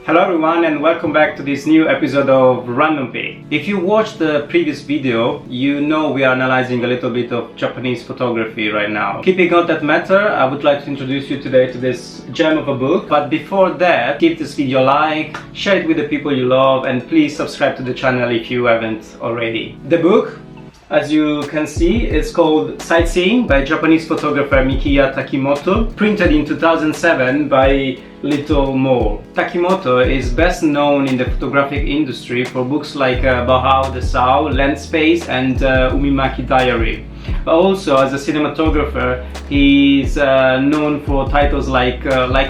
Hello everyone and welcome back to this new episode of Random Pick. If you watched the previous video, you know we are analyzing a little bit of Japanese photography right now. Keeping on that matter, I would like to introduce you today to this gem of a book. But before that, give this video a like, share it with the people you love, and please subscribe to the channel if you haven't already. The book, as you can see, is called Sightseeing by Japanese photographer Mikiya Takimoto, printed in 2007 by Little More. Takimoto is best known in the photographic industry for books like Bahao the Sao, Land Space and Umimaki Diary. But also as a cinematographer, he's known for titles like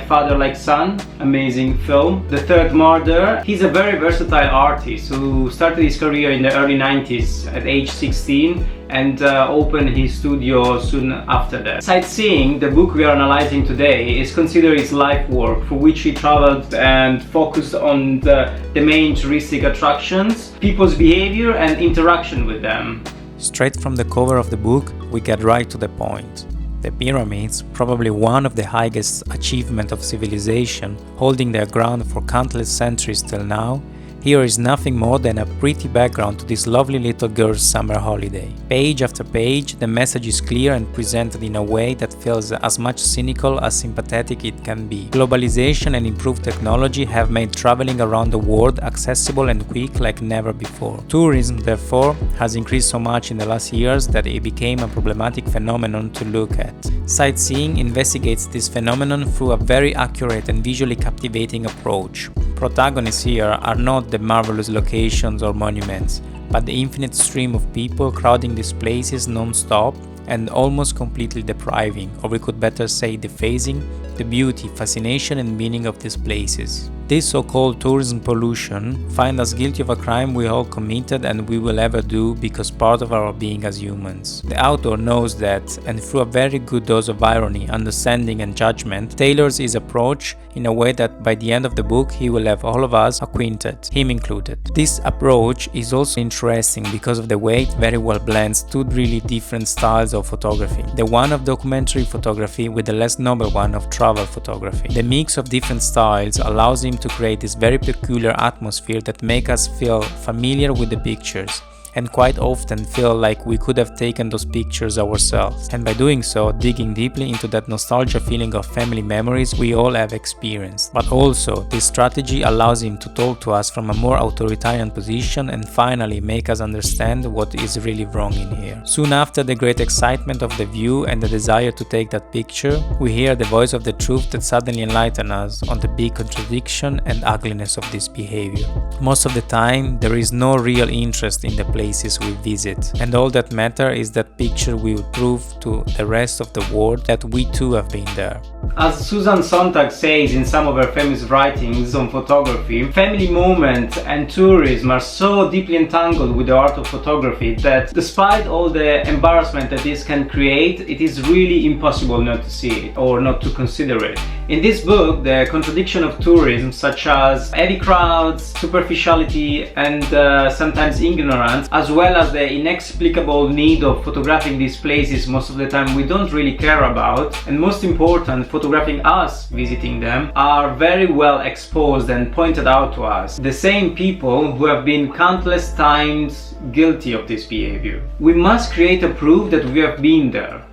Father Like Son, amazing film, The Third Murder. He's a very versatile artist who started his career in the early 90s at age 16 and opened his studio soon after that. Sightseeing, the book we are analyzing today, is considered his life work, for which he traveled and focused on the main touristic attractions, people's behavior and interaction with them. Straight from the cover of the book, we get right to the point. The pyramids, probably one of the highest achievements of civilization, holding their ground for countless centuries till now, here is nothing more than a pretty background to this lovely little girl's summer holiday. Page after page, the message is clear and presented in a way that feels as much cynical as sympathetic it can be. Globalization and improved technology have made traveling around the world accessible and quick like never before. Tourism, therefore, has increased so much in the last years that it became a problematic phenomenon to look at. Sightseeing investigates this phenomenon through a very accurate and visually captivating approach. Protagonists here are not the marvelous locations or monuments, but the infinite stream of people crowding these places non-stop and almost completely depriving, or we could better say defacing, the beauty, fascination and meaning of these places. This so-called tourism pollution finds us guilty of a crime we all committed and we will ever do because part of our being as humans. The author knows that, and through a very good dose of irony, understanding and judgment, tailors his approach in a way that by the end of the book he will have all of us acquainted, him included. This approach is also interesting because of the way it very well blends two really different styles of photography. The one of documentary photography with the less noble one of travel photography. The mix of different styles allows him to create this very peculiar atmosphere that makes us feel familiar with the pictures and quite often feel like we could have taken those pictures ourselves, and by doing so digging deeply into that nostalgia feeling of family memories we all have experienced. But also, this strategy allows him to talk to us from a more authoritarian position and finally make us understand what is really wrong in here. Soon after the great excitement of the view and the desire to take that picture, we hear the voice of the truth that suddenly enlightens us on the big contradiction and ugliness of this behavior. Most of the time, there is no real interest in the places we visit, and all that matters is that picture we will prove to the rest of the world that we too have been there. As Susan Sontag says in some of her famous writings on photography, family moments and tourism are so deeply entangled with the art of photography that despite all the embarrassment that this can create, it is really impossible not to see it or not to consider it. In this book, the contradiction of tourism, such as heavy crowds, superficiality and sometimes ignorance, as well as the inexplicable need of photographing these places most of the time we don't really care about, and most important, photographing us visiting them, are very well exposed and pointed out to us. The same people who have been countless times guilty of this behavior. We must create a proof that we have been there.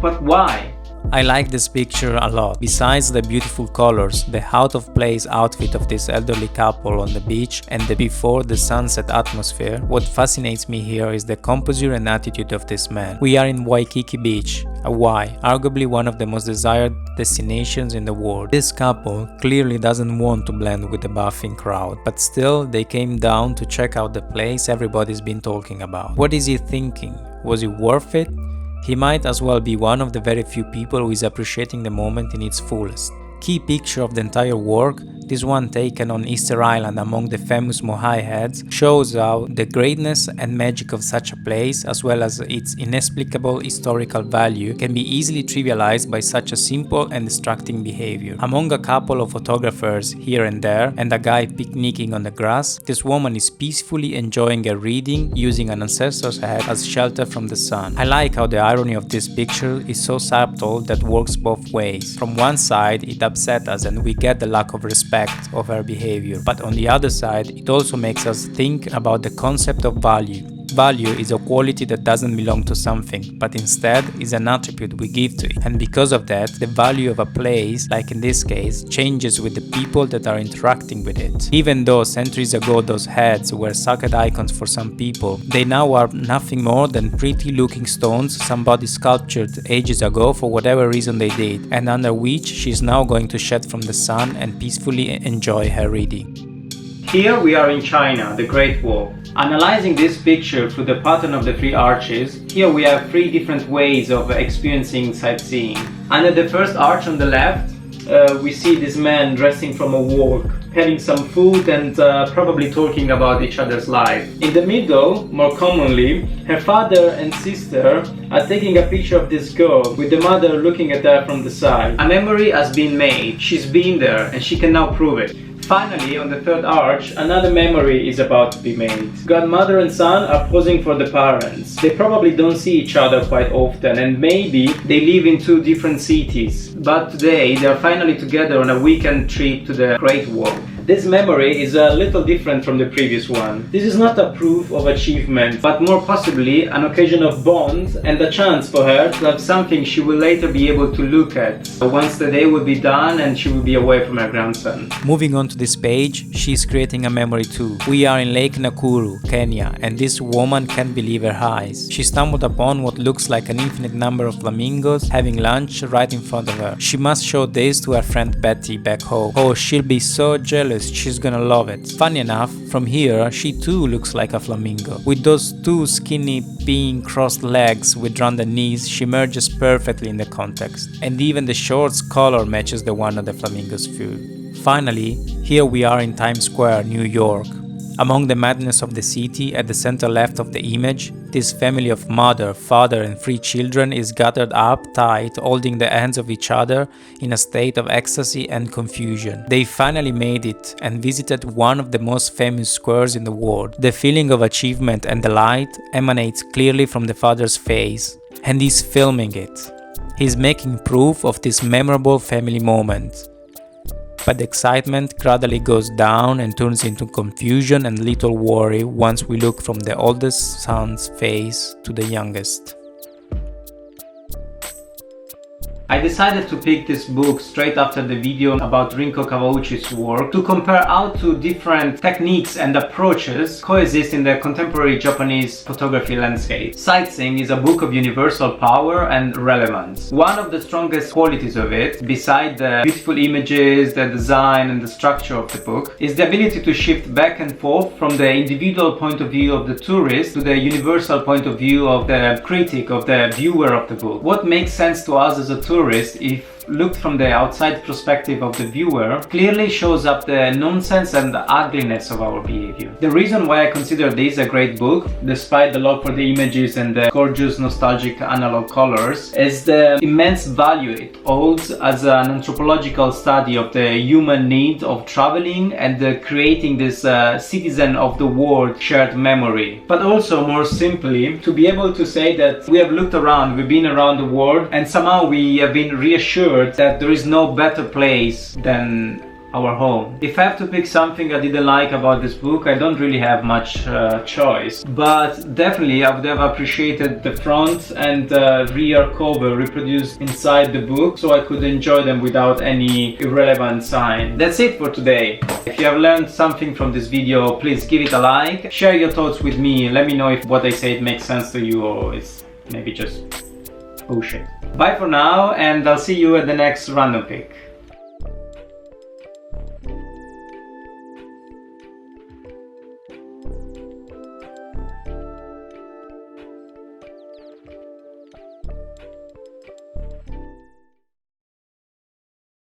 But why? I like this picture a lot. Besides the beautiful colors, the out-of-place outfit of this elderly couple on the beach and the before the sunset atmosphere, what fascinates me here is the composure and attitude of this man. We are in Waikiki Beach, Hawaii, arguably one of the most desired destinations in the world. This couple clearly doesn't want to blend with the buffing crowd, but still they came down to check out the place everybody's been talking about. What is he thinking? Was it worth it? He might as well be one of the very few people who is appreciating the moment in its fullest. Key picture of the entire work, this one taken on Easter Island among the famous Moai heads, shows how the greatness and magic of such a place, as well as its inexplicable historical value, can be easily trivialized by such a simple and distracting behavior. Among a couple of photographers here and there, and a guy picnicking on the grass, this woman is peacefully enjoying a reading using an ancestor's head as shelter from the sun. I like how the irony of this picture is so subtle that works both ways. From one side, it upset us and we get the lack of respect of her behavior. But on the other side, it also makes us think about the concept of value. Value is a quality that doesn't belong to something, but instead is an attribute we give to it. And because of that, the value of a place, like in this case, changes with the people that are interacting with it. Even though centuries ago those heads were sacred icons for some people, they now are nothing more than pretty looking stones somebody sculptured ages ago for whatever reason they did, and under which she is now going to shed from the sun and peacefully enjoy her reading. Here we are in China, the Great Wall. Analyzing this picture through the pattern of the three arches, here we have three different ways of experiencing sightseeing. Under the first arch on the left, we see this man dressing from a walk, having some food and probably talking about each other's life. In the middle, more commonly, her father and sister are taking a picture of this girl with the mother looking at her from the side. A memory has been made, she's been there and she can now prove it. Finally, on the third arch, another memory is about to be made. Godmother and son are posing for the parents. They probably don't see each other quite often and maybe they live in two different cities. But today they are finally together on a weekend trip to the Great Wall. This memory is a little different from the previous one. This is not a proof of achievement, but more possibly an occasion of bond and a chance for her to have something she will later be able to look at once the day will be done and she will be away from her grandson. Moving on to this page, she's creating a memory too. We are in Lake Nakuru, Kenya, and this woman can't believe her eyes. She stumbled upon what looks like an infinite number of flamingos having lunch right in front of her. She must show this to her friend Betty back home. Oh, she'll be so jealous. She's gonna love it. Funny enough, from here, she too looks like a flamingo. With those two skinny, pink, crossed legs with rounded knees, she merges perfectly in the context. And even the shorts color matches the one of the flamingo's fur. Finally, here we are in Times Square, New York. Among the madness of the city, at the center left of the image, this family of mother, father and 3 children is gathered up tight, holding the hands of each other in a state of ecstasy and confusion. They finally made it and visited one of the most famous squares in the world. The feeling of achievement and delight emanates clearly from the father's face, and he's filming it. He's making proof of this memorable family moment. But the excitement gradually goes down and turns into confusion and little worry once we look from the oldest son's face to the youngest. I decided to pick this book straight after the video about Rinko Kawauchi's work to compare how two different techniques and approaches coexist in the contemporary Japanese photography landscape. Sightseeing is a book of universal power and relevance. One of the strongest qualities of it, beside the beautiful images, the design and the structure of the book, is the ability to shift back and forth from the individual point of view of the tourist to the universal point of view of the critic, of the viewer of the book. What makes sense to us as a tourist, if looked from the outside perspective of the viewer, clearly shows up the nonsense and the ugliness of our behavior. The reason why I consider this a great book, despite the love for the images and the gorgeous nostalgic analog colors, is the immense value it holds as an anthropological study of the human need of traveling and creating this citizen of the world shared memory. But also, more simply, to be able to say that we have looked around, we've been around the world, and somehow we have been reassured that there is no better place than our home. If I have to pick something I didn't like about this book, I don't really have much choice. But definitely I would have appreciated the front and rear cover reproduced inside the book so I could enjoy them without any irrelevant sign. That's it for today. If you have learned something from this video, please give it a like. Share your thoughts with me. Let me know if what I said makes sense to you or it's maybe just bullshit. Bye for now, and I'll see you at the next random pick.